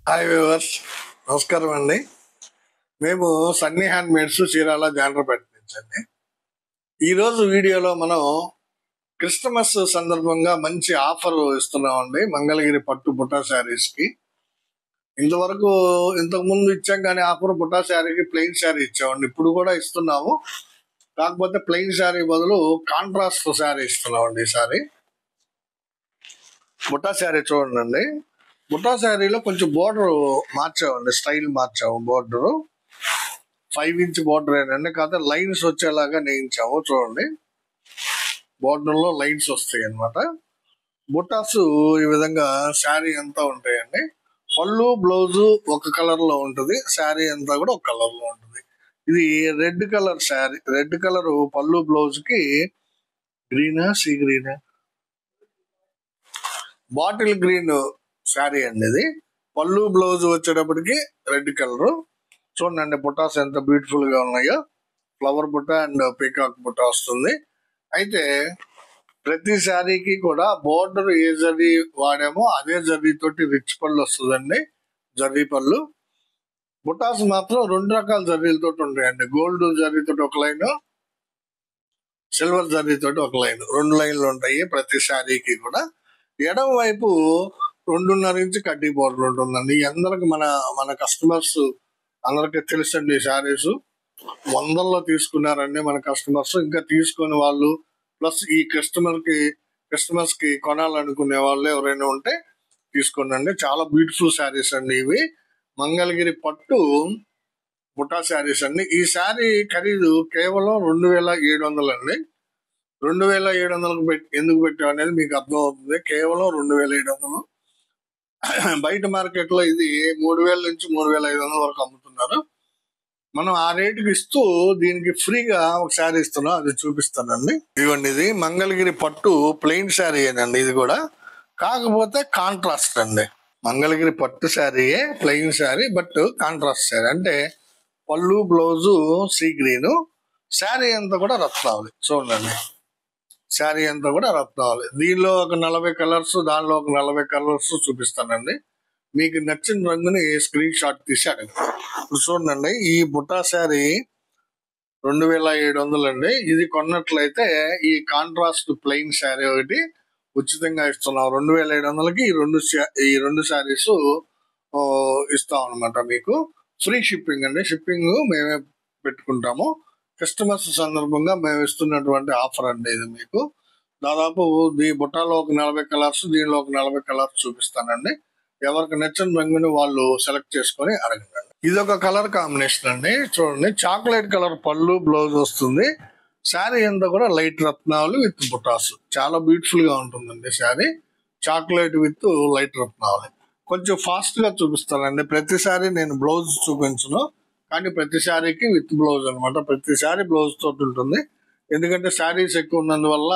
Hi viewers, నమస్కారం అండి. మేము సన్నీ హ్యాండ్ మేడ్స్ చీరాల జాండ్రపేట నుంచి అండి. ఈరోజు వీడియోలో మనం క్రిస్టమస్ సందర్భంగా మంచి ఆఫర్ ఇస్తున్నామండి మంగళగిరి పట్టు బుట్టా శారీస్కి. ఇంతకు ముందు ఇచ్చాం కానీ ఆఫర్ బుట్టా శారీకి ప్లెయిన్ శారీ ఇచ్చామండి. ఇప్పుడు కూడా ఇస్తున్నాము, కాకపోతే ప్లెయిన్ శారీ బదులు కాంట్రాస్ట్ శారీ ఇస్తున్నామండి. ఈసారి బుట్టా శారీ చూడండి. బుట్టా శారీలో కొంచెం బోర్డర్ మార్చామండి, స్టైల్ మార్చాము. బోర్డరు 5 ఇంచ్ బోర్డర్ ఏనండి, కాకపోతే లైన్స్ వచ్చేలాగా నేయించాము. చూడండి, బోర్డర్లో లైన్స్ వస్తాయి అన్నమాట. బుట్టాస్ ఈ విధంగా శారీ అంతా ఉంటాయండి. పళ్ళు బ్లౌజు ఒక కలర్ లో ఉంటుంది, శారీ అంతా కూడా ఒక కలర్ లో ఉంటుంది. ఇది red colour sari, red colour పళ్ళు బ్లౌజ్ కి గ్రీనా సీ గ్రీనా బాటిల్ గ్రీన్ శారీ అండి. ఇది పళ్ళు బ్లౌజ్ వచ్చేటప్పటికి రెడ్ కలర్. చూడండి బుట్టాస్ ఎంత బ్యూటిఫుల్ గా ఉన్నాయో. ఫ్లవర్ బుట్ట అండ్ పీకాక్ బుట్ట వస్తుంది. అయితే ప్రతి శారీకి కూడా బోర్డర్ ఏ జరీ వాడామో అదే జరీ తోటి రిచ్ పళ్ళు వస్తుందండి, జరీ పళ్ళు. బుట్టాస్ మాత్రం 2 రకాల జరీలతో ఉంటాయండి. గోల్డ్ జరీతో ఒక లైన్, సిల్వర్ జరీతోటి ఒక లైన్, 2 లైన్లు ఉంటాయి ప్రతి శారీకి కూడా. ఎడమ వైపు 2.5 ఇంచ్ కడ్డీ బోర్డర్ ఉంటుందండి. అందరికి మన కస్టమర్స్ అందరికి తెలుసండి. శారీస్ వందల్లో తీసుకున్నారండి మన కస్టమర్స్. ఇంకా తీసుకునే వాళ్ళు ప్లస్ ఈ కస్టమర్స్ కి కొనాలనుకునే వాళ్ళు ఎవరైనా ఉంటే తీసుకోండి. చాలా బ్యూటిఫుల్ శారీస్ అండి ఇవి. మంగళగిరి పట్టు బుట్టా శారీస్ అండి. ఈ శారీ ఖరీదు కేవలం 2700 అండి. 2700 ఎందుకు పెట్టాం అనేది మీకు అర్థం అవుతుంది. కేవలం 2700. బయట మార్కెట్ లో ఇది 3000 నుంచి 3500 వరకు అమ్ముతున్నారు. మనం ఆ రేటుకి ఇస్తూ దీనికి ఫ్రీగా ఒక శారీ ఇస్తున్నాం, అది చూపిస్తానండి. ఇదిగోండి, ఇది మంగళగిరి పట్టు ప్లెయిన్ శారీ ఏనండి. ఇది కూడా కాకపోతే కాంట్రాస్ట్ అండి. మంగళగిరి పట్టు శారీయే, plain sari, but contrast sari. అంటే పళ్ళు బ్లౌజు సీ గ్రీన్, శారీ అంతా కూడా రత్నావళి. చూడండి, శారీ అంతా కూడా రత్నావళి. దీనిలో ఒక 40 కలర్స్, దానిలో ఒక 40 కలర్స్ చూపిస్తానండి. మీకు నచ్చిన రంగుని స్క్రీన్ షాట్ తీసి అడగండి. ఇప్పుడు చూడండి, ఈ బుట్టా శారీ 2700 అండి. ఇది కొన్నట్లయితే ఈ కాంట్రాస్ట్ ప్లెయిన్ శారీ ఒకటి ఉచితంగా ఇస్తున్నాం. 2700కి ఈ రెండు శారీస్ ఇస్తాం అనమాట. మీకు ఫ్రీ షిప్పింగ్ అండి. షిప్పింగ్ మేమే పెట్టుకుంటాము. కస్టమర్స్ సందర్భంగా మేము ఇస్తున్నటువంటి ఆఫర్ అండి ఇది. మీకు దాదాపు ఈ బుట్టాలో ఒక 40 కలర్స్, దీనిలో ఒక 40 కలర్స్ చూపిస్తానండి. ఎవరికి నచ్చిన రంగుని వాళ్ళు సెలెక్ట్ చేసుకొని అడగండి. ఇది ఒక కలర్ కాంబినేషన్ అండి. చూడండి, చాక్లెట్ కలర్ పళ్ళు బ్లౌజ్ వస్తుంది. శారీ అంతా కూడా లైట్ రత్నాలు విత్ బుటాస్. చాలా బ్యూటిఫుల్ గా ఉంటుందండి శారీ. చాక్లెట్ విత్ లైట్ రత్నాలు. కొంచెం ఫాస్ట్ గా చూపిస్తానండి. ప్రతిసారి నేను బ్లౌజ్ చూపించను, కానీ ప్రతి శారీకి విత్ బ్లౌజ్ అనమాట. ప్రతి శారీ బ్లౌజ్ తోటి ఉంటుంది. ఎందుకంటే శారీస్ ఎక్కువ ఉన్నందువల్ల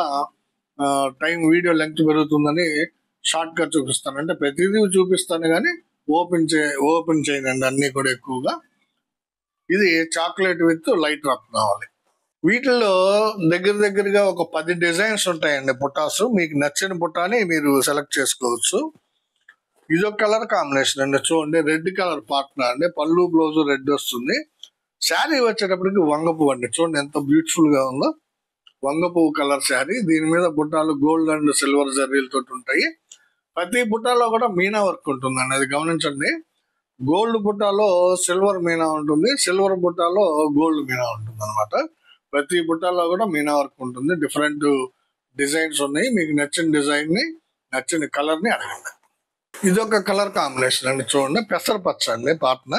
టైం వీడియో లెంగ్త్ పెరుగుతుందని షార్ట్ గా చూపిస్తాను. అంటే ప్రతిదీ చూపిస్తాను కానీ ఓపెన్ చేయనండి అన్ని కూడా ఎక్కువగా. ఇది చాక్లెట్ విత్ లైట్ రత్నావళి. వీటిల్లో దగ్గరగా ఒక 10 డిజైన్స్ ఉంటాయండి బుట్టాస్. మీకు నచ్చిన బుట్టాని మీరు సెలెక్ట్ చేసుకోవచ్చు. ఇదొక కలర్ కాంబినేషన్ అండి. చూడండి, రెడ్ కలర్ పార్ట్నర్ అండి. పళ్ళు బ్లౌజ్ రెడ్ వస్తుంది. శారీ వచ్చేటప్పటికి వంగపువ్వు అండి. చూడండి ఎంత బ్యూటిఫుల్ గా ఉందో. వంగపువ్వు కలర్ శారీ. దీని మీద బుట్టాలు గోల్డ్ అండ్ సిల్వర్ జరీలతో ఉంటాయి. ప్రతి బుట్టాలో కూడా మీనా వర్క్ ఉంటుందండి, అది గమనించండి. గోల్డ్ బుట్టాలో సిల్వర్ మీనా ఉంటుంది, సిల్వర్ బుట్టాలో గోల్డ్ మీనా ఉంటుంది అనమాట. ప్రతి బుట్టాలో కూడా మీనా వర్క్ ఉంటుంది. డిఫరెంట్ డిజైన్స్ ఉన్నాయి. మీకు నచ్చిన డిజైన్ ని, నచ్చిన కలర్ ని అడగండి. ఇదొక కలర్ కాంబినేషన్ అండి. చూడండి, పెసరపచ్చ అండి పాట్న.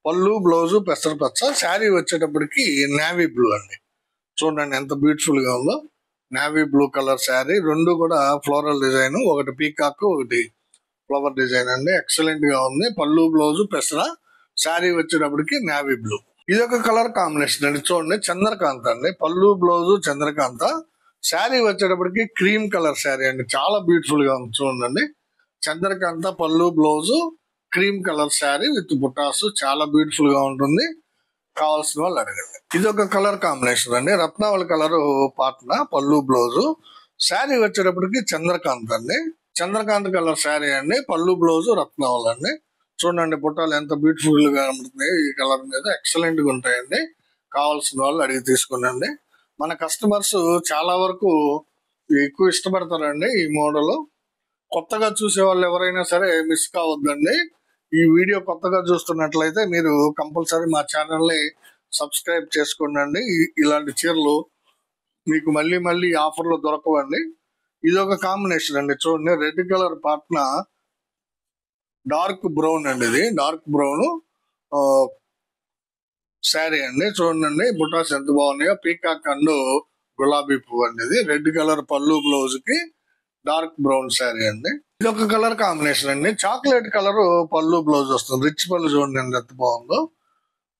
పళ్ళు బ్లౌజు పెసరపచ్చ. శారీ వచ్చేటప్పటికి నేవీ బ్లూ అండి. చూడండి ఎంత బ్యూటిఫుల్ గా ఉందో. Navy blue colour sari. 2 కూడా ఫ్లోరల్ డిజైన్, ఒకటి పీకాక్, ఒకటి ఫ్లవర్ డిజైన్ అండి. ఎక్సలెంట్ గా ఉంది. పళ్ళు బ్లౌజు పెసర, శారీ వచ్చేటప్పటికి నేవీ బ్లూ. ఇదొక కలర్ కాంబినేషన్ అండి. చూడండి, చంద్రకాంత అండి. పళ్ళు బ్లౌజు చంద్రకాంత, శారీ వచ్చేటప్పటికి క్రీమ్ కలర్ శారీ అండి. చాలా బ్యూటిఫుల్ గా ఉంది. చూడండి, చంద్రకాంత పళ్ళు blouse cream colour sari with బుటాస్. చాలా బ్యూటిఫుల్ గా ఉంటుంది. కావాల్సిన వాళ్ళు అడగండి. ఇది ఒక కలర్ కాంబినేషన్ అండి. రత్నావళి కలర్ పాట్న, పళ్ళు బ్లౌజు. శారీ వచ్చేటప్పటికి చంద్రకాంత్ అండి. చంద్రకాంత్ కలర్ శారీ అండి. పళ్ళు బ్లౌజు రత్నావళి అండి. చూడండి బుట్టాలు ఎంత బ్యూటిఫుల్ గా ఉంటుంది. ఈ కలర్ మీద ఎక్సలెంట్ గా ఉంటాయండి. కావాల్సిన వాళ్ళు అడిగి తీసుకునండి. మన కస్టమర్స్ చాలా వరకు ఎక్కువ ఇష్టపడతారండి ఈ మోడల్. కొత్తగా చూసే వాళ్ళు ఎవరైనా సరే మిస్ కావద్దండి. ఈ వీడియో కొత్తగా చూస్తున్నట్లయితే మీరు కంపల్సరీ మా ఛానల్ని సబ్స్క్రైబ్ చేసుకోండి. ఇలాంటి చీరలు మీకు మళ్ళీ మళ్ళీ ఆఫర్లో దొరకవండి. ఇది ఒక కాంబినేషన్ అండి. చూడండి red colour Patna dark brown అండి. ఇది డార్క్ బ్రౌన్ శారీ అండి. చూడండి బుటాస్ ఎంత బాగున్నాయో. పీకాక్ అండ్ గులాబీ పువ్వు అండి. ఇది రెడ్ కలర్ పళ్ళు, బ్లౌజ్ కి డార్క్ బ్రౌన్ శారీ అండి. ఇది ఒక కలర్ కాంబినేషన్ అండి. చాక్లెట్ కలర్ పళ్ళు, బ్లౌజ్ వస్తుంది. రిచ్ పళ్ళు చూడండి ఎంత బాగుందో.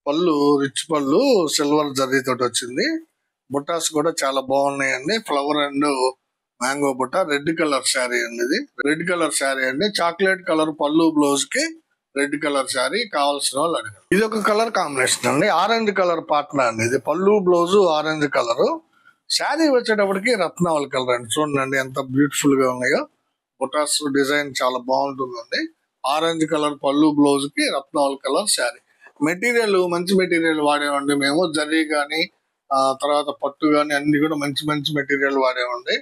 పళ్ళు రిచ్ పళ్ళు సిల్వర్ జరీ తోటి వచ్చింది. బుటాస్ కూడా చాలా బాగున్నాయండి. ఫ్లవర్ అండ్ మ్యాంగో బుట్ట. రెడ్ కలర్ శారీ అండి. ఇది రెడ్ కలర్ శారీ అండి. చాక్లెట్ కలర్ పళ్ళు, బ్లౌజ్ కి రెడ్ కలర్ శారీ. కావాల్సిన వాళ్ళు అడిగారు. ఇది ఒక కలర్ కాంబినేషన్ అండి. ఆరెంజ్ కలర్ పాట్నా అండి. ఇది పళ్ళు, బ్లౌజ్ ఆరెంజ్ కలర్. శారీ వచ్చేటప్పటికి రత్నావళి కలర్ అండి. చూడండి ఎంత బ్యూటిఫుల్ గా ఉన్నాయో. బుటాస్ డిజైన్ చాలా బాగుంటుందండి. ఆరెంజ్ కలర్ పళ్ళు, బ్లౌజ్ కి రత్నావళి కలర్ శారీ. మెటీరియల్ మంచి మెటీరియల్ వాడేవండి మేము. జరీ కానీ తర్వాత పట్టు కానీ అన్ని కూడా మంచి మంచి మెటీరియల్ వాడేవండి.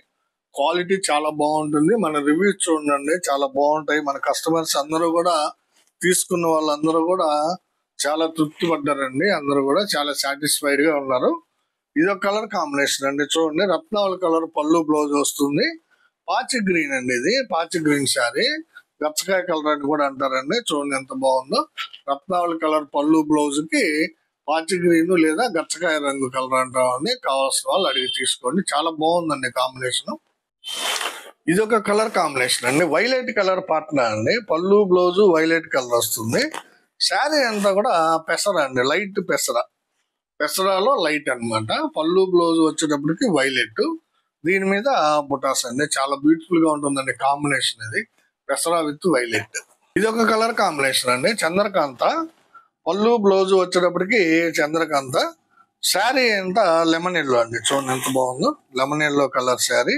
క్వాలిటీ చాలా బాగుంటుంది. మన రివ్యూస్ చూడండి చాలా బాగుంటాయి. మన కస్టమర్స్ అందరూ కూడా తీసుకున్న వాళ్ళందరూ కూడా చాలా తృప్తి పడ్డారండి. అందరూ కూడా చాలా సాటిస్ఫైడ్ గా ఉన్నారు. ఇదొక కలర్ కాంబినేషన్ అండి. చూడండి రత్నావళి కలర్ పళ్ళు, బ్లౌజ్ వస్తుంది. పాచి గ్రీన్ అండి. ఇది పాచి గ్రీన్ శారీ. గచ్చకాయ కలర్ అని కూడా అంటారండి. చూడండి ఎంత బాగుందో. రత్నావళి కలర్ పళ్ళు, బ్లౌజ్ కి పాచి గ్రీన్ లేదా గచ్చకాయ రంగు కలర్ అంటామని. కావాల్సిన వాళ్ళు అడిగి తీసుకోండి. చాలా బాగుందండి కాంబినేషన్. ఇది ఒక కలర్ కాంబినేషన్ అండి. వైలెట్ కలర్ పాట్నా అండి. పళ్ళు, బ్లౌజ్ వైలెట్ కలర్ వస్తుంది. శారీ అంతా కూడా పెసర అండి. లైట్ పెసర. పెసరాలో లైట్ అన్నమాట. పళ్ళు, బ్లౌజ్ వచ్చేటప్పటికి వైలెట్. దీని మీద బుటాస్ అండి. చాలా బ్యూటిఫుల్ గా ఉంటుందండి కాంబినేషన్. ఇది పెసరా విత్ వైలెట్. ఇది ఒక కలర్ కాంబినేషన్ అండి. చంద్రకాంత. పళ్ళు, బ్లౌజ్ వచ్చేటప్పటికి చంద్రకాంత. శారీ అంతా లెమన్ ఎల్లో అండి. చూడండి ఎంత బాగుందో. Lemon yellow colour sari.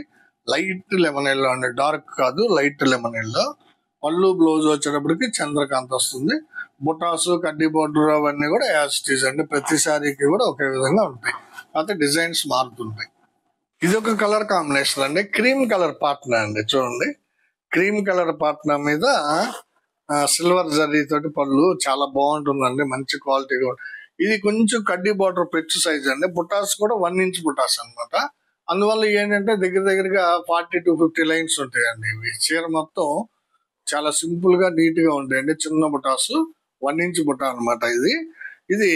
Light lemon yellow అండి. డార్క్ కాదు, లైట్ లెమన్ ఎల్లో. పళ్ళు, బ్లౌజ్ వచ్చేటప్పటికి చంద్రకాంత వస్తుంది. బుటాసు, కడ్డీ బోర్డర్ అవన్నీ కూడా యాజ్ ఇట్ ఈజ్ అండి. ప్రతి శారీకి కూడా ఒకే విధంగా ఉంటాయి. అయితే డిజైన్స్ మారుతుంటాయి. ఇది ఒక కలర్ కాంబినేషన్ అండి. క్రీమ్ కలర్ పాట్నా అండి. చూడండి క్రీమ్ కలర్ పాట్నా మీద సిల్వర్ జరీ తోటి పళ్ళు చాలా బాగుంటుందండి. మంచి క్వాలిటీగా. ఇది కొంచెం కడ్డీ బోర్డర్ పెచ్చు సైజ్ అండి. బుటాస్ కూడా 1 ఇంచ్ బుటాస్ అనమాట. అందువల్ల ఏంటంటే దగ్గరగా 40 to 50 లైన్స్ ఉంటాయండి. ఇవి చీర మొత్తం చాలా సింపుల్ గా నీట్ గా ఉంటాయండి. చిన్న బుటాస్ 1 ఇంచ్ బుటా అనమాట. ఇది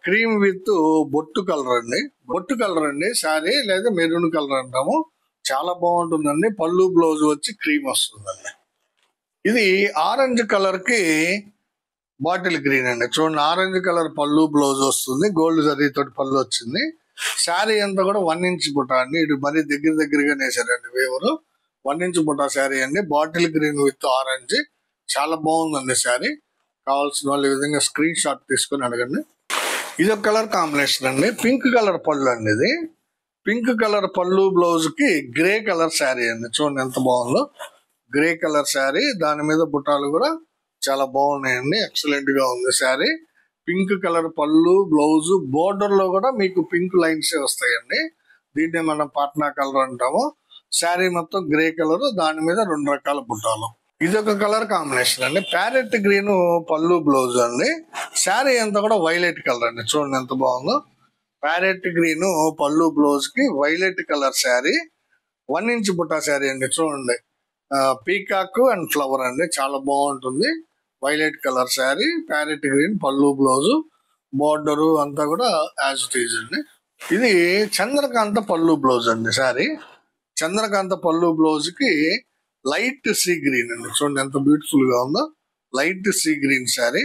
క్రీమ్ విత్ బొట్టు కలర్ అండి. బొట్టు కలర్ అండి శారీ, లేదా మెరూన్ కలర్ అంటాము. చాలా బాగుంటుందండి. పళ్ళు, బ్లౌజ్ వచ్చి క్రీమ్ వస్తుందండి. ఇది ఆరెంజ్ కలర్ కి బాటిల్ గ్రీన్ అండి. చూడండి ఆరెంజ్ కలర్ పళ్ళు, బ్లౌజ్ వస్తుంది. గోల్డ్ జరీ తోటి పళ్ళు వచ్చింది. శారీ అంతా కూడా 1 ఇంచ్ బుటా అండి. ఇది మరీ దగ్గరగా నేసారండి వేవరు. 1 ఇంచ్ బుటా శారీ అండి. Bottle green with orange. చాలా బాగుందండి శారీ. కావాల్సిన వాళ్ళు ఈ విధంగా స్క్రీన్ షాట్ తీసుకొని అడగండి. ఇది ఒక కలర్ కాంబినేషన్ అండి. పింక్ కలర్ పళ్ళు అండి. ఇది పింక్ కలర్ పళ్ళు, బ్లౌజ్ కి గ్రే కలర్ శారీ అండి. చూడండి ఎంత బాగుందో. Grey colour sari. దాని మీద బుటాలు కూడా చాలా బాగున్నాయండి. ఎక్సలెంట్ గా ఉంది శారీ. పింక్ కలర్ పళ్ళు, బ్లౌజ్. బోర్డర్ లో కూడా మీకు పింక్ లైన్స్ వస్తాయండి. దీన్ని మనం పాట్నా కలర్ అంటాము. శారీ మొత్తం గ్రే కలర్. దాని మీద 2 రకాల బుట్టాలు. ఇది ఒక కలర్ కాంబినేషన్ అండి. ప్యారెట్ గ్రీన్ పళ్ళు, బ్లౌజ్ అండి. శారీ అంతా కూడా వైలెట్ కలర్ అండి. చూడండి ఎంత బాగుందో. ప్యారెట్ గ్రీన్ పళ్ళు, బ్లౌజ్ కి వైలెట్ కలర్ శారీ. 1 ఇంచ్ బుట్టా శారీ అండి. చూడండి పీకాక్ అండ్ ఫ్లవర్ అండి. చాలా బాగుంటుంది. Violet colour sari, parrot green పళ్ళు, బ్లౌజ్. బోర్డరు అంతా కూడా యాజ్ ఇట్ ఈజ్ అండి. ఇది చంద్రకాంత పళ్ళు, బ్లౌజ్ అండి. శారీ చంద్రకాంత పళ్ళు, బ్లౌజ్ కి లైట్ సీ గ్రీన్ అండి. చూడండి ఎంత బ్యూటిఫుల్ గా ఉందో. Light sea green sari.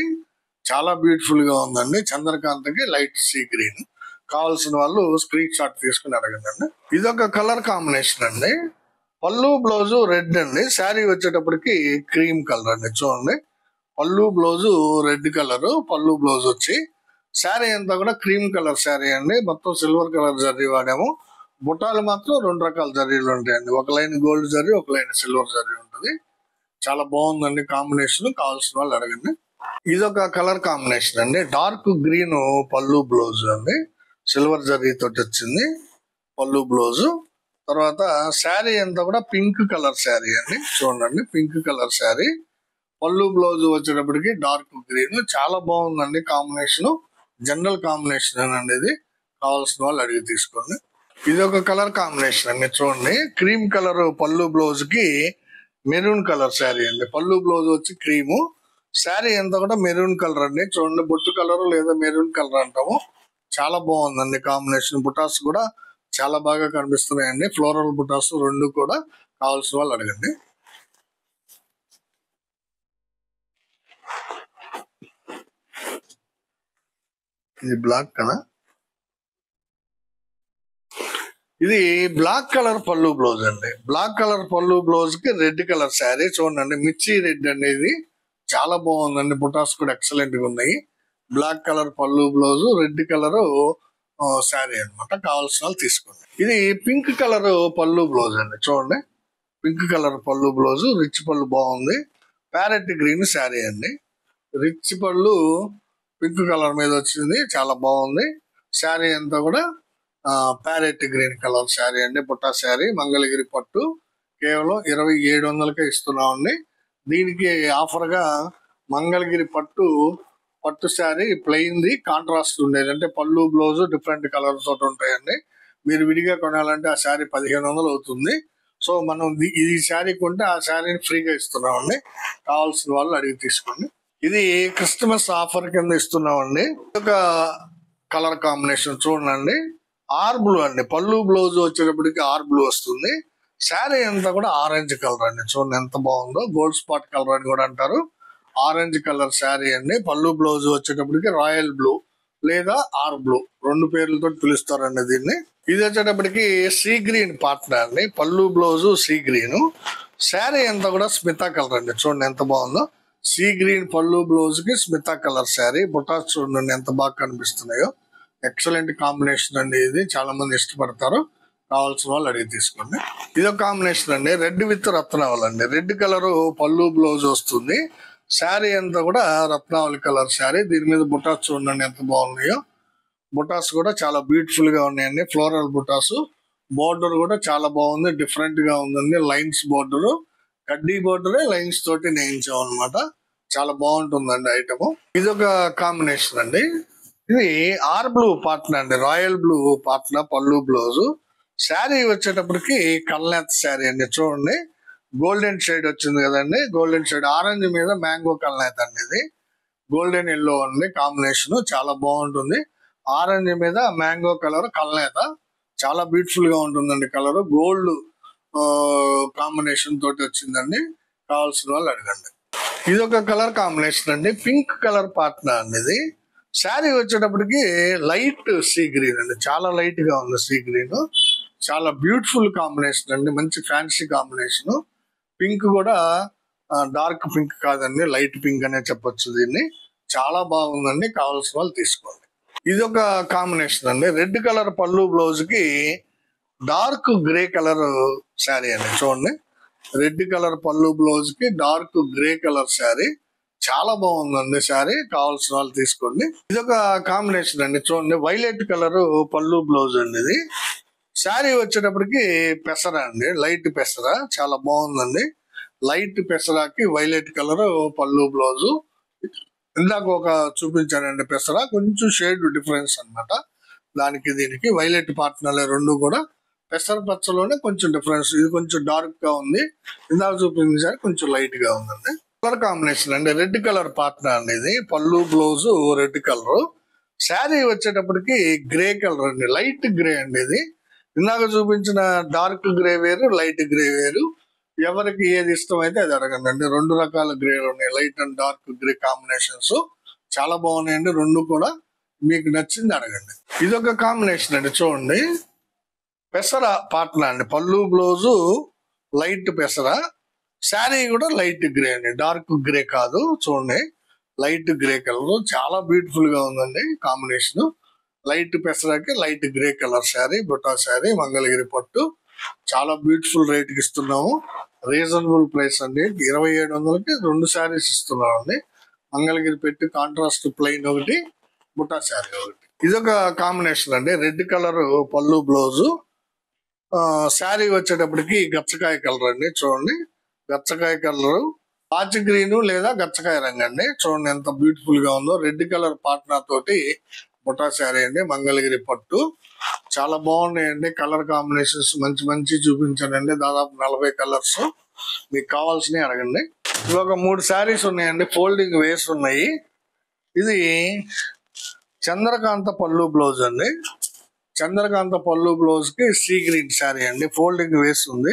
చాలా బ్యూటిఫుల్ గా ఉందండి. చంద్రకాంతకి లైట్ సీ గ్రీన్. కావాల్సిన వాళ్ళు స్క్రీన్ షాట్ తీసుకుని అడగండి. ఇది ఒక కలర్ కాంబినేషన్ అండి. పళ్ళు, బ్లౌజ్ రెడ్ అండి. శారీ వచ్చేటప్పటికి క్రీమ్ కలర్ అండి. చూడండి పళ్ళు, బ్లౌజ్ రెడ్ కలర్. పళ్ళు, బ్లౌజ్ వచ్చి శారీ అంతా కూడా క్రీమ్ కలర్ శారీ అండి. మొత్తం సిల్వర్ కలర్ జరీ వాడాము. బుట్టాలు మాత్రం 2 రకాల జరీలు ఉంటాయండి. ఒక లైన్ గోల్డ్ జరీ, ఒక లైన్ సిల్వర్ జరీ ఉంటుంది. చాలా బాగుందండి కాంబినేషన్. కావాల్సిన వాళ్ళు అడగండి. ఇదొక కలర్ కాంబినేషన్ అండి. డార్క్ గ్రీన్ పళ్ళు బ్లౌజ్ అండి. సిల్వర్ జరీ తోటి వచ్చింది పళ్ళు బ్లౌజ్. తర్వాత శారీ అంతా కూడా పింక్ కలర్ శారీ అండి. చూడండి, పింక్ కలర్ శారీ. పళ్ళు బ్లౌజ్ వచ్చేటప్పటికి డార్క్ గ్రీన్. చాలా బాగుందండి కాంబినేషన్. జనరల్ కాంబినేషన్ అండి ఇది. కావాల్సిన వాళ్ళు అడిగి తీసుకోండి. ఇది ఒక కలర్ కాంబినేషన్ అండి. చూడండి, క్రీమ్ కలర్ పళ్ళు బ్లౌజ్ కి మెరూన్ కలర్ శారీ అండి. పళ్ళు బ్లౌజ్ వచ్చి క్రీము, శారీ అంతా కూడా మెరూన్ కలర్ అండి. చూడండి, బొట్టు కలర్ లేదా మెరూన్ కలర్ అంటాము. చాలా బాగుందండి కాంబినేషన్. బుటాస్ కూడా చాలా బాగా కనిపిస్తున్నాయండి. ఫ్లోరల్ బుటాస్ రెండు కూడా. కావాల్సిన వాళ్ళు అడగండి. ఇది బ్లాక్ కదా. ఇది బ్లాక్ కలర్ పళ్ళు బ్లౌజ్ అండి. బ్లాక్ కలర్ పళ్ళు బ్లౌజ్ కి రెడ్ కలర్ శారీ. చూడండి, మిర్చి రెడ్ అనేది చాలా బాగుందండి. బుటాస్ కూడా ఎక్సలెంట్ గా ఉన్నాయి. బ్లాక్ కలర్ పళ్ళు బ్లౌజ్, రెడ్ కలర్ శారీ అనమాట. కావాల్సిన వాళ్ళు తీసుకోండి. ఇది పింక్ కలర్ పళ్ళు బ్లౌజ్ అండి. చూడండి, పింక్ కలర్ పళ్ళు బ్లౌజ్, రిచ్ పళ్ళు బాగుంది. ప్యారెట్ గ్రీన్ శారీ అండి. రిచ్ పళ్ళు పింక్ కలర్ మీద వచ్చింది, చాలా బాగుంది. శారీ అంతా కూడా ప్యారెట్ గ్రీన్ కలర్ శారీ అండి. బుట్టా శారీ, మంగళగిరి పట్టు. కేవలం 2700కే ఇస్తున్నామండి. దీనికి ఆఫర్ గా మంగళగిరి పట్టు శారీ ప్లెయిన్ ది కాంట్రాస్ట్ ఉండేది. అంటే పళ్ళు బ్లౌజ్ డిఫరెంట్ కలర్స్ తోటి ఉంటాయండి. మీరు విడిగా కొనాలంటే ఆ శారీ 1500 అవుతుంది. సో మనం ఈ శారీ కొంటే ఆ శారీని ఫ్రీగా ఇస్తున్నామండి. కావాల్సిన వాళ్ళు అడిగి తీసుకోండి. ఇది క్రిస్మస్ ఆఫర్ కింద ఇస్తున్నామండి. ఒక కలర్ కాంబినేషన్ చూడండి, ఆర్ బ్లూ అండి. పళ్ళు బ్లౌజ్ వచ్చేటప్పటికి ఆర్ బ్లూ వస్తుంది. శారీ అంతా కూడా ఆరెంజ్ కలర్ అండి. చూడండి ఎంత బాగుందో. గోల్డ్ స్పాట్ కలర్ అని కూడా అంటారు. ఆరెంజ్ కలర్ శారీ అండి. పళ్ళు బ్లౌజ్ వచ్చేటప్పటికి రాయల్ బ్లూ లేదా ఆర్ బ్లూ, రెండు పేర్లతో పిలుస్తారండి దీన్ని. ఇది వచ్చేటప్పటికి సీ గ్రీన్ పార్ట్నర్ అండి. పళ్ళు బ్లౌజ్ సీ గ్రీన్, శారీ అంతా కూడా స్మితా కలర్ అండి. చూడండి ఎంత బాగుందో. సీ గ్రీన్ పళ్ళు బ్లౌజ్ కి స్మితా కలర్ శారీ. బుటాస్ చూడండి ఎంత బాగా కనిపిస్తున్నాయో. ఎక్సలెంట్ కాంబినేషన్ అండి. ఇది చాలా మంది ఇష్టపడతారు. కావాల్సిన వాళ్ళు అడిగి తీసుకోండి. ఇది ఒక కాంబినేషన్ అండి. రెడ్ విత్ రత్నావళి అండి. రెడ్ కలర్ పళ్ళు బ్లౌజ్ వస్తుంది. శారీ అంతా కూడా రత్నావళి కలర్ శారీ. దీని మీద బుటాస్ చూడండి ఎంత బాగున్నాయో. బుటాస్ కూడా చాలా బ్యూటిఫుల్ గా ఉన్నాయండి. ఫ్లోరల్ బుటాస్. బోర్డర్ కూడా చాలా బాగుంది, డిఫరెంట్ గా ఉందండి. లైన్స్ బోర్డర్, కడ్డీ బోర్డరే లైన్స్ తోటి నేయించాం అనమాట. చాలా బాగుంటుందండి ఐటమ్. ఇది ఒక కాంబినేషన్ అండి. ఇది ఆర్ బ్లూ పార్ట్నర్ అండి. రాయల్ బ్లూ పార్ట్నర్ పళ్ళు బ్లౌజ్. శారీ వచ్చేటప్పటికి కల్నేత్ శారీ అండి. చూడండి, గోల్డెన్ షేడ్ వచ్చింది కదండి. గోల్డెన్ షేడ్ ఆరెంజ్ మీద మ్యాంగో కల్నేత్ అండి. ఇది గోల్డెన్ ఎల్లో అండి కాంబినేషన్. చాలా బాగుంటుంది. ఆరెంజ్ మీద మ్యాంగో కలర్ కల్నేత చాలా బ్యూటిఫుల్ గా ఉంటుందండి. కలర్ గోల్డ్ కాంబినేషన్ తోటి వచ్చిందండి. కావాల్సిన వాళ్ళు అడగండి. ఇది ఒక కలర్ కాంబినేషన్ అండి. పింక్ కలర్ పార్ట్నర్ అండి. ఇది శారీ వచ్చేటప్పటికి లైట్ సీ గ్రీన్ అండి. చాలా లైట్ గా ఉంది సీ గ్రీన్. చాలా బ్యూటిఫుల్ కాంబినేషన్ అండి. మంచి ఫ్యాన్సీ కాంబినేషన్. పింక్ కూడా డార్క్ పింక్ కాదండి, లైట్ పింక్ అనే చెప్పొచ్చు దీన్ని. చాలా బాగుందండి. కావాల్సిన వాళ్ళు తీసుకోండి. ఇది ఒక కాంబినేషన్ అండి. రెడ్ కలర్ పళ్ళు బ్లౌజ్ కి డార్క్ గ్రే కలర్ శారీ అండి. చూడండి, రెడ్ కలర్ పళ్ళు బ్లౌజ్ కి డార్క్ గ్రే కలర్ శారీ. చాలా బాగుందండి శారీ. కావాల్సిన వాళ్ళు తీసుకోండి. ఇది ఒక కాంబినేషన్ అండి. చూడండి, వైలెట్ కలర్ పళ్ళు బ్లౌజ్ అండి. ఇది శారీ వచ్చేటప్పటికి పెసర అండి, లైట్ పెసర. చాలా బాగుందండి. లైట్ పెసరాకి వైలెట్ కలర్ పళ్ళు బ్లౌజ్. ఇందాక ఒక చూపించానండి పెసర, కొంచెం షేడ్ డిఫరెన్స్ అన్నమాట. దానికి దీనికి వైలెట్ పార్ట్నర్ రెండు కూడా పెసర పచ్చలోనే కొంచెం డిఫరెన్స్. ఇది కొంచెం డార్క్ గా ఉంది, ఇందాక చూపించారు కొంచెం లైట్ గా ఉందండి. కలర్ కాంబినేషన్ అండి. రెడ్ కలర్ పార్ట్నర్ అండి. ఇది పళ్ళు బ్లౌజ్ రెడ్ కలర్. శారీ వచ్చేటప్పటికి గ్రే కలర్ అండి, లైట్ గ్రే అండి. ఇది ఇందాక చూపించిన డార్క్ గ్రే వేరు, లైట్ గ్రే వేరు. ఎవరికి ఏది ఇష్టమైతే అది అడగండి అండి. రెండు రకాల గ్రేలు ఉన్నాయి, light and dark grey combinations. చాలా బాగున్నాయండి రెండు కూడా. మీకు నచ్చింది అడగండి. ఇది ఒక కాంబినేషన్ అండి. చూడండి, పెసర పార్ట్నర్ అండి. పళ్ళు బ్లౌజు లైట్ పెసర, శారీ కూడా లైట్ గ్రే అండి, డార్క్ గ్రే కాదు. చూడండి, లైట్ గ్రే కలర్. చాలా బ్యూటిఫుల్ గా ఉందండి కాంబినేషన్. లైట్ పెసరకి లైట్ గ్రే కలర్ శారీ, బుటా శారీ, మంగళగిరి పట్టు. చాలా బ్యూటిఫుల్ రేట్ కి ఇస్తున్నాము. రీజనబుల్ ప్రైస్ అండి. 2700కి 2 శారీస్ ఇస్తున్నామండి. మంగళగిరి పెట్టి కాంట్రాస్ట్ ప్లెయిన్ ఒకటి, బుట్టా శారీ ఒకటి. ఇదొక కాంబినేషన్ అండి. రెడ్ కలర్ పళ్ళు బ్లౌజు, శారీ వచ్చేటప్పటికి గచ్చకాయ కలర్ అండి. చూడండి, గచ్చకాయ కలర్, పాచి గ్రీన్ లేదా గచ్చకాయ రంగు అండి. చూడండి ఎంత బ్యూటిఫుల్ గా ఉందో. రెడ్ కలర్ పాట్నా తోటి బుట్టా శారీ అండి, మంగళగిరి పట్టు. చాలా బాగున్నాయండి కలర్ కాంబినేషన్స్. మంచి మంచి చూపించానండి, దాదాపు 40 కలర్స్. మీకు కావాల్సినవి అడగండి. ఇవొక 3 శారీస్ ఉన్నాయండి, ఫోల్డింగ్ వేసి ఉన్నాయి. ఇది చంద్రకాంత పళ్ళు బ్లౌజ్ అండి. చంద్రకాంత పళ్ళు బ్లౌజ్ కి సీ గ్రీన్ శారీ అండి, ఫోల్డింగ్ వేస్తుంది,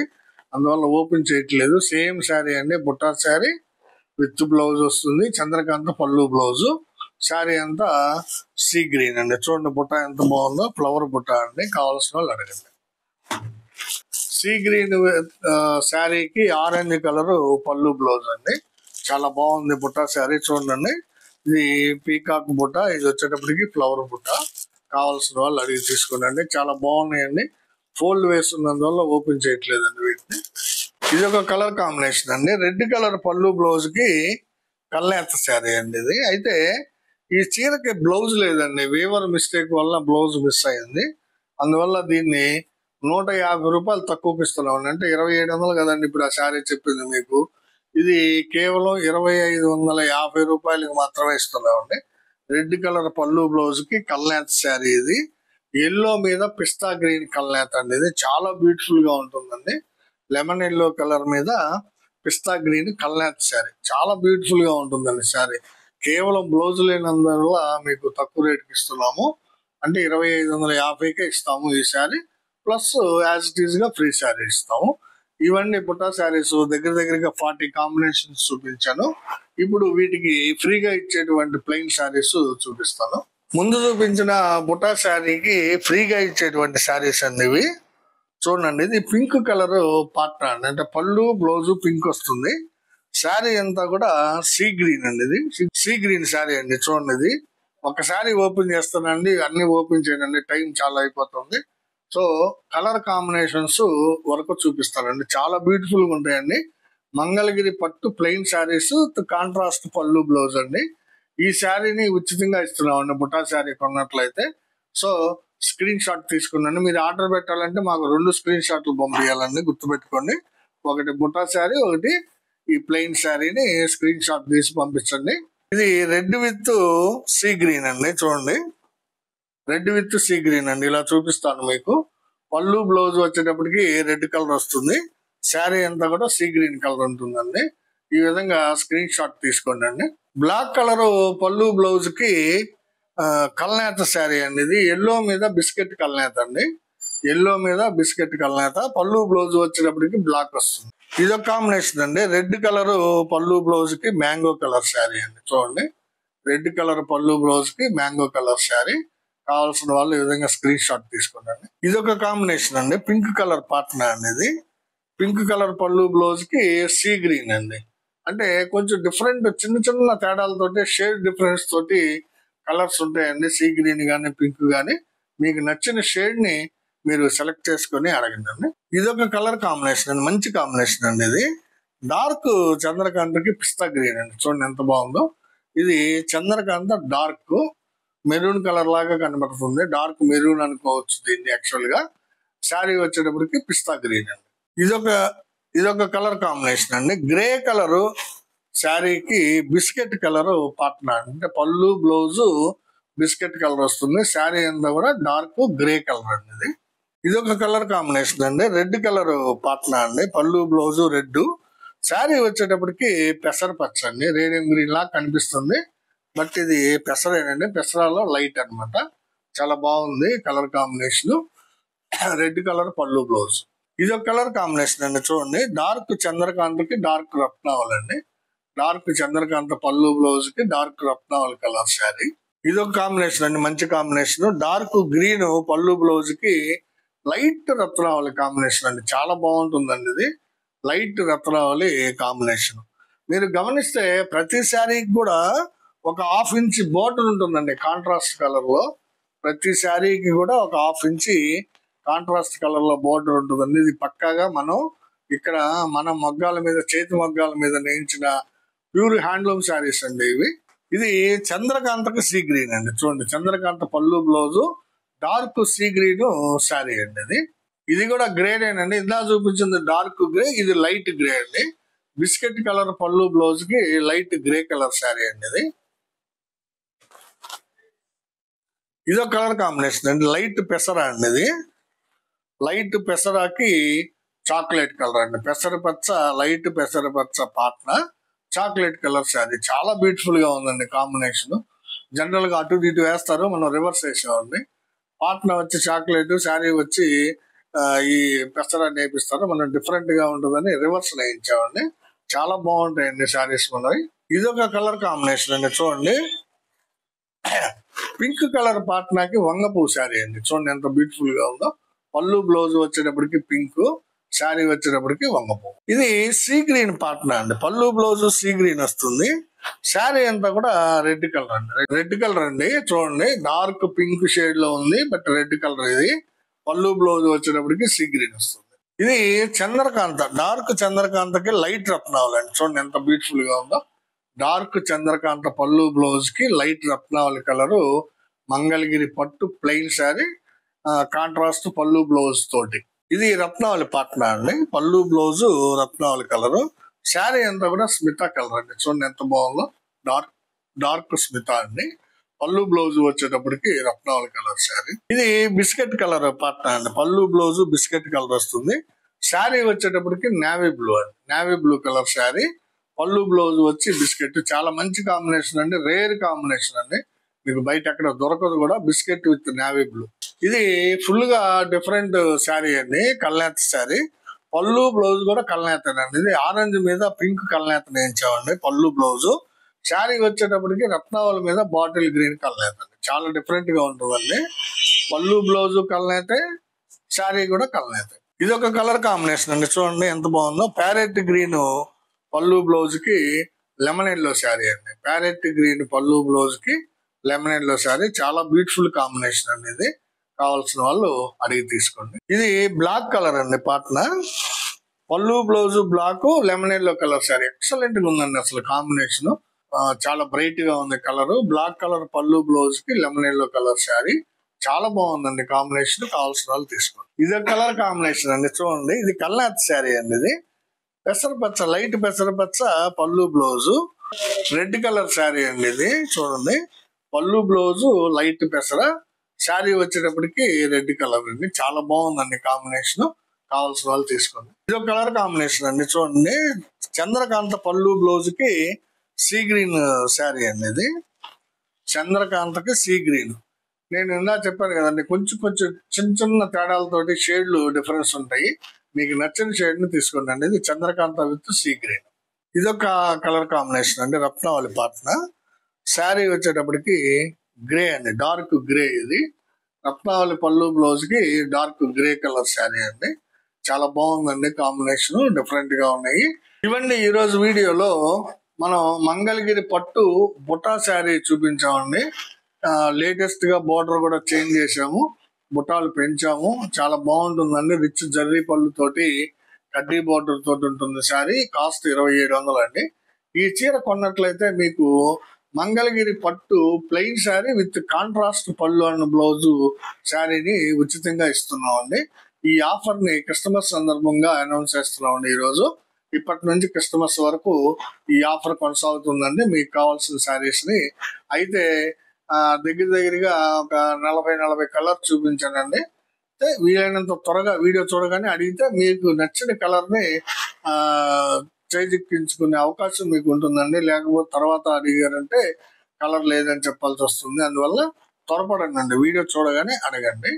అందువల్ల ఓపెన్ చేయట్లేదు. సేమ్ శారీ అండి, బుట్టా శారీ విత్ బ్లౌజ్ వస్తుంది. చంద్రకాంత పళ్ళు బ్లౌజ్, శారీ అంతా సీ గ్రీన్ అండి. చూడండి బుట్ట ఎంత బాగుందో, ఫ్లవర్ బుట్ట అండి. కావాల్సిన వాళ్ళు అడగండి. సీ గ్రీన్ శారీకి ఆరెంజ్ కలర్ పళ్ళు బ్లౌజ్ అండి. చాలా బాగుంది బుట్ట శారీ. చూడండి, ఇది పీకాక్ బుట్ట, ఇది వచ్చేటప్పటికి ఫ్లవర్ బుట్ట. కావాల్సిన వాళ్ళు అడిగి తీసుకోండి. చాలా బాగున్నాయండి, ఫోల్డ్ వేస్తున్నందువల్ల ఓపెన్ చేయట్లేదండి వీటిని. ఇది ఒక కలర్ కాంబినేషన్ అండి. రెడ్ కలర్ పళ్ళు బ్లౌజ్ కి కల్నేత శారీ అండి ఇది. అయితే ఈ చీరకి బ్లౌజ్ లేదండి, వీవర్ మిస్టేక్ వల్ల బ్లౌజ్ మిస్ అయింది. అందువల్ల దీన్ని 150 రూపాయలు తక్కువకి ఇస్తున్నామండి. అంటే 2700 కదండి ఇప్పుడు ఆ శారీ చెప్పింది మీకు. ఇది కేవలం 2550 రూపాయలకి మాత్రమే ఇస్తున్నామండి. రెడ్ కలర్ పళ్ళు బ్లౌజ్ కి కల్నేత శారీ ఇది. ఎల్లో మీద పిస్తా గ్రీన్ కల్నేత అండి. ఇది చాలా బ్యూటిఫుల్ గా ఉంటుందండి. లెమన్ ఎల్లో కలర్ మీద పిస్తా గ్రీన్ కల్నేత శారీ చాలా బ్యూటిఫుల్ గా ఉంటుందండి శారీ. కేవలం బ్లౌజ్ లేనందువల్ల మీకు తక్కువ రేటుకి ఇస్తున్నాము. అంటే 2550కే ఇస్తాము ఈ sari. Plus as it is గా ఫ్రీ శారీ ఇస్తాము. ఇవన్నీ బుట్టా శారీస్ దగ్గర దగ్గరగా 40 కాంబినేషన్స్ చూపించాను. ఇప్పుడు వీటికి ఫ్రీగా ఇచ్చేటువంటి ప్లెయిన్ శారీస్ చూపిస్తాను. ముందు చూపించిన బుట్టా శారీకి ఫ్రీగా ఇచ్చేటువంటి శారీస్ అండి ఇవి. చూడండి, ఇది పింక్ కలర్ పార్ట్ అండి. అంటే పళ్ళు బ్లౌజ్ పింక్ వస్తుంది. శారీ అంతా కూడా సీ గ్రీన్ అండి. ఇది సీ గ్రీన్ శారీ అండి. చూడండి, ఇది ఒక శారీ ఓపెన్ చేస్తానండి, అన్ని ఓపెన్ చేయనండి, టైం చాలా అయిపోతుంది. సో కలర్ కాంబినేషన్స్ వరకు చూపిస్తానండి. చాలా బ్యూటిఫుల్ గా ఉంటాయండి. మంగళగిరి పట్టు ప్లెయిన్ శారీస్ కాంట్రాస్ట్ పళ్ళు బ్లౌజ్ అండి. ఈ శారీని ఉచితంగా ఇస్తున్నామండి Butta sari కొన్నట్లయితే. So screen shot తీసుకున్నాను. మీరు ఆర్డర్ పెట్టాలంటే మాకు 2 స్క్రీన్ షాట్లు పంపించాలండి, గుర్తుపెట్టుకోండి. ఒకటి బుట్టా శారీ, ఒకటి ఈ ప్లెయిన్ శారీని స్క్రీన్ షాట్ తీసి పంపించండి. ఇది రెడ్ విత్ సీ గ్రీన్ అండి. చూడండి, రెడ్ విత్ సీ గ్రీన్ అండి. ఇలా చూపిస్తాను మీకు. పళ్ళు బ్లౌజ్ వచ్చేటప్పటికి రెడ్ కలర్ వస్తుంది, శారీ అంతా కూడా సీ గ్రీన్ కలర్ ఉంటుందండి. ఈ విధంగా స్క్రీన్ షాట్ తీసుకోండి అండి. బ్లాక్ కలర్ పళ్ళు బ్లౌజ్ కి కల్నేత శారీ అండి. ఇది ఎల్లో మీద బిస్కెట్ కల్నేత అండి. ఎల్లో మీద బిస్కెట్ కల్నేత. పళ్ళు బ్లౌజ్ వచ్చేటప్పటికి బ్లాక్ వస్తుంది. ఇదొక కాంబినేషన్ అండి. రెడ్ కలర్ పళ్ళు బ్లౌజ్ కి మ్యాంగో కలర్ శారీ అండి. చూడండి, రెడ్ కలర్ పళ్ళు బ్లౌజ్ కి మ్యాంగో కలర్ శారీ. కావాల్సిన వాళ్ళు ఈ విధంగా స్క్రీన్ షాట్ తీసుకోండి. ఇదొక కాంబినేషన్ అండి. పింక్ కలర్ పార్ట్నర్ అండి. ఇది పింక్ కలర్ పళ్ళు బ్లౌజ్ కి సీ గ్రీన్ అండి. అంటే కొంచెం డిఫరెంట్, చిన్న చిన్న తేడాలతోటి, షేడ్ డిఫరెన్స్ తోటి కలర్స్ ఉంటాయండి. సీ గ్రీన్ కానీ పింక్ కానీ మీకు నచ్చిన షేడ్ ని మీరు సెలెక్ట్ చేసుకొని అడగండి. ఇదొక కలర్ కాంబినేషన్ అండి, మంచి కాంబినేషన్ అండి. ఇది డార్క్ చంద్రకాంతకి పిస్తా గ్రీన్ అండి. చూడండి ఎంత బాగుందో. ఇది చంద్రకాంత డార్క్ మెరూన్ కలర్ లాగా కనబడుతుంది. డార్క్ మెరూన్ అనుకోవచ్చు దీన్ని యాక్చువల్ గా. శారీ వచ్చేటప్పటికి పిస్తా గ్రీన్ అండి. ఇదొక కలర్ కాంబినేషన్ అండి. గ్రే కలర్ శారీకి బిస్కెట్ కలర్ పార్ట్నర్. అంటే పళ్ళు బ్లౌజ్ బిస్కెట్ కలర్ వస్తుంది, శారీ అంతా కూడా డార్క్ గ్రే కలర్ అండి. ఇదొక కలర్ కాంబినేషన్ అండి. రెడ్ కలర్ పార్ట్నర్ అండి. పళ్ళు బ్లౌజ్ రెడ్, శారీ వచ్చేటప్పటికి పెసర పచ్చ అండి. రేడియం గ్రీన్ లాగా కనిపిస్తుంది, బట్ ఇది పెసరేనండి. పెసరాలో లైట్ అన్నమాట. చాలా బాగుంది కలర్ కాంబినేషన్. రెడ్ కలర్ పళ్ళు బ్లౌజ్. ఇది ఒక కలర్ కాంబినేషన్ అండి. చూడండి, డార్క్ చంద్రకాంతకి డార్క్ రత్నావల్ అండి. డార్క్ చంద్రకాంత పళ్ళు బ్లౌజ్ కి డార్క్ రత్నావల్ కలర్ శారీ. ఇది ఒక కాంబినేషన్ అండి, మంచి కాంబినేషన్. డార్క్ గ్రీన్ పళ్ళు బ్లౌజ్ కి లైట్ రత్నావళి కాంబినేషన్ అండి. చాలా బాగుంటుందండి ఇది, లైట్ రత్నావళి కాంబినేషన్. మీరు గమనిస్తే ప్రతి శారీకి కూడా ఒక 1/2 ఇంచ్ బోర్డర్ ఉంటుందండి కాంట్రాస్ట్ కలర్ లో. ప్రతి శారీకి కూడా ఒక 1/2 ఇంచ్ కాంట్రాస్ట్ కలర్ లో బోర్డర్ ఉంటుందండి. ఇది పక్కాగా మనం ఇక్కడ మన మగ్గాల మీద, చేతి మగ్గాల మీద నేయించిన ప్యూర్ హ్యాండ్లూమ్ శారీస్ అండి ఇవి. ఇది చంద్రకాంతకు సీ గ్రీన్ అండి. చూడండి, చంద్రకాంత పళ్ళు blouse, dark sea green sari అండి. ఇది కూడా గ్రేడేనండి. ఇందా చూపించింది డార్క్ గ్రే, ఇది లైట్ గ్రే అండి. బిస్కెట్ కలర్ పళ్ళు బ్లౌజ్ కి లైట్ గ్రే కలర్ శారీ అండి. ఇదో కలర్ కాంబినేషన్ అండి, లైట్ పెసరా అండి. ఇది లైట్ పెసరాకి చాక్లెట్ కలర్ అండి. పెసరపచ్చ, light పెసరపచ్చ Patna chocolate colour sari. చాలా బ్యూటిఫుల్ గా ఉందండి కాంబినేషన్. జనరల్ గా అటు ఇటు వేస్తారు, మనం రివర్స్ వేసామండి. పాట్న వచ్చి చాక్లెట్, శారీ వచ్చి ఈ పెసరా నేపిస్తారు. మనం డిఫరెంట్ గా ఉంటుందని రివర్స్ నేయించామండి. చాలా బాగుంటాయండి శారీస్ మనవి. ఇదొక కలర్ కాంబినేషన్ అండి. చూడండి, పింక్ కలర్ పాట్నాకి వంగపూ శారీ అండి. చూడండి ఎంత బ్యూటిఫుల్ గా ఉందో. పళ్ళు బ్లౌజ్ వచ్చేటప్పటికి పింక్, శారీ వచ్చేటప్పటికి వంగపూ. ఇది సీ గ్రీన్ పాట్నా అండి. పళ్ళు బ్లౌజ్ సీ గ్రీన్ వస్తుంది, శారీ అంతా కూడా రెడ్ కలర్ అండి. రెడ్ కలర్ అండి. చూడండి, డార్క్ పింక్ షేడ్ లో ఉంది, బట్ రెడ్ కలర్. ఇది పళ్ళు బ్లౌజ్ వచ్చేటప్పటికి సీ గ్రీన్ వస్తుంది. ఇది చంద్రకాంత, డార్క్ చంద్రకాంతకి లైట్ రత్నావళి అండి. చూడండి ఎంత బ్యూటిఫుల్ గా ఉందో. డార్క్ చంద్రకాంత పళ్ళు బ్లౌజ్ కి లైట్ రత్నావళి కలరు, మంగళగిరి పట్టు ప్లెయిన్ శారీ, కాంట్రాస్ట్ పళ్ళు బ్లౌజ్ తోటి. ఇది రత్నావళి పాట్నా అండి. పళ్ళు బ్లౌజ్ రత్నావళి కలరు, శారీ అంతా కూడా స్మితా కలర్ అండి. చూడండి ఎంత బాగుందో. డార్క్ స్మితా అండి. పళ్ళు బ్లౌజ్ వచ్చేటప్పటికి రత్నావళి కలర్ శారీ. ఇది బిస్కెట్ కలర్ పాట్నా అండి. పళ్ళు బ్లౌజ్ బిస్కెట్ కలర్ వస్తుంది, శారీ వచ్చేటప్పటికి నేవీ బ్లూ అండి. నేవీ బ్లూ కలర్ శారీ, పళ్ళు బ్లౌజ్ వచ్చి బిస్కెట్. చాలా మంచి కాంబినేషన్ అండి, రేర్ కాంబినేషన్ అండి. మీకు బయట ఎక్కడ దొరకదు కూడా, బిస్కెట్ విత్ నేవీ బ్లూ. ఇది ఫుల్ గా డిఫరెంట్ శారీ అండి, కల్నేత శారీ. పళ్ళు బ్లౌజ్ కూడా కల్నేతనండి. ఇది ఆరెంజ్ మీద పింక్ కల్నేత నేయించామండి పళ్ళు బ్లౌజ్. శారీ వచ్చేటప్పటికి రత్నావళి మీద బాటిల్ గ్రీన్ కల్నేత అండి. చాలా డిఫరెంట్ గా ఉంటుందండి. పళ్ళు బ్లౌజ్ కల్నేతే, శారీ కూడా కల్నేతే. ఇది ఒక కలర్ కాంబినేషన్ అండి. చూడండి ఎంత బాగుందో. ప్యారెట్ గ్రీన్ పళ్ళు బ్లౌజ్ కి లెమన్ ఎల్లో శారీ అండి. ప్యారెట్ గ్రీన్ పళ్ళు బ్లౌజ్ కి లెమన్ ఎల్లో శారీ. చాలా బ్యూటిఫుల్ కాంబినేషన్ అండి. ఇది కావాల్సిన వాళ్ళు అడిగి తీసుకోండి. ఇది బ్లాక్ కలర్ అండి పాట్నా. పళ్ళు blouse black, lemon yellow colour sari. Excellent గా ఉందండి అసలు కాంబినేషన్. చాలా బ్రైట్ గా ఉంది కలర్. బ్లాక్ కలర్ పళ్ళు బ్లౌజ్ కి లెమన్ ఎల్లో కలర్ శారీ. చాలా బాగుందండి కాంబినేషన్. కావాల్సిన వాళ్ళు తీసుకోండి. ఇది కలర్ కాంబినేషన్ అండి. చూడండి, ఇది కల్నాథ్ శారీ అండి. ఇది పెసరపచ్చ, లైట్ పెసరపచ్చ పళ్ళు బ్లౌజ్, రెడ్ కలర్ శారీ అండి. ఇది చూడండి, పళ్ళు బ్లౌజ్ లైట్ పెసర, శారీ వచ్చేటప్పటికి రెడ్ కలర్ అండి. చాలా బాగుందండి కాంబినేషన్. కావాల్సిన వాళ్ళు తీసుకోండి. ఇది ఒక కలర్ కాంబినేషన్ అండి. చూడండి, చంద్రకాంత పళ్ళు బ్లౌజ్ కి సీ గ్రీన్ శారీ అండి. ఇది చంద్రకాంతకి సీ గ్రీన్. నేను ఇందా చెప్పాను కదండి, కొంచెం చిన్న చిన్న తేడాలతోటి షేడ్లు డిఫరెన్స్ ఉంటాయి. మీకు నచ్చిన షేడ్ ని తీసుకోండి అండి. ఇది చంద్రకాంత విత్ సీ గ్రీన్. ఇదొక కలర్ కాంబినేషన్ అండి, రత్నావళి పాట్నా. శారీ వచ్చేటప్పటికి గ్రే అండి, డార్క్ గ్రే. ఇది రత్నావళి పళ్ళు బ్లౌజ్ కి డార్క్ గ్రే కలర్ శారీ అండి. చాలా బాగుందండి కాంబినేషన్, డిఫరెంట్ గా ఉన్నాయి. ఇవన్నీ ఈ రోజు వీడియోలో మనం మంగళగిరి పట్టు బుటా శారీ చూపించామండి. లేటెస్ట్ గా బోర్డర్ కూడా చేంజ్ చేసాము, బుటాలు పెంచాము. చాలా బాగుంటుందండి. రిచ్ జర్రీ పళ్ళు తోటి కడ్డీ బోర్డర్ తోటి ఉంటుంది శారీ. కాస్ట్ 2700 అండి. ఈ చీర కొన్నట్లయితే మీకు మంగళగిరి పట్టు ప్లెయిన్ శారీ విత్ కాంట్రాస్ట్ పళ్ళు అండ్ బ్లౌజు శారీని ఉచితంగా ఇస్తున్నామండి. ఈ ఆఫర్ ని క్రిస్టమస్ సందర్భంగా అనౌన్స్ చేస్తున్నామండి. ఈ రోజు ఇప్పటి నుంచి క్రిస్టమస్ వరకు ఈ ఆఫర్ కొనసాగుతుందండి. మీకు కావాల్సిన శారీస్ ని అయితే దగ్గరగా ఒక 40 కలర్ చూపించానండి. వీలైనంత త్వరగా వీడియో చూడగానే అడిగితే మీకు నచ్చిన కలర్ ని చేజిక్కించుకునే అవకాశం మీకు ఉంటుందండి. లేకపోతే తర్వాత అడిగారంటే కలర్ లేదని చెప్పాల్సి వస్తుంది. అందువల్ల త్వరపడండి, వీడియో చూడగానే అడగండి.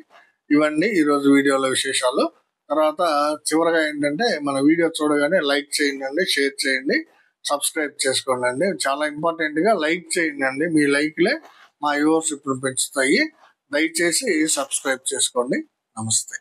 ఇవన్నీ ఈరోజు వీడియోలో విశేషాలు. తర్వాత చివరగా ఏంటంటే, మన వీడియో చూడగానే లైక్ చేయండి, షేర్ చేయండి, సబ్స్క్రైబ్ చేసుకోండి అండి. చాలా ఇంపార్టెంట్ గా లైక్ చేయండి అండి. మీ లైక్లే మా వ్యూవర్స్ ఇప్పుడు పెంచుతాయి. దయచేసి సబ్స్క్రైబ్ చేసుకోండి. నమస్తే.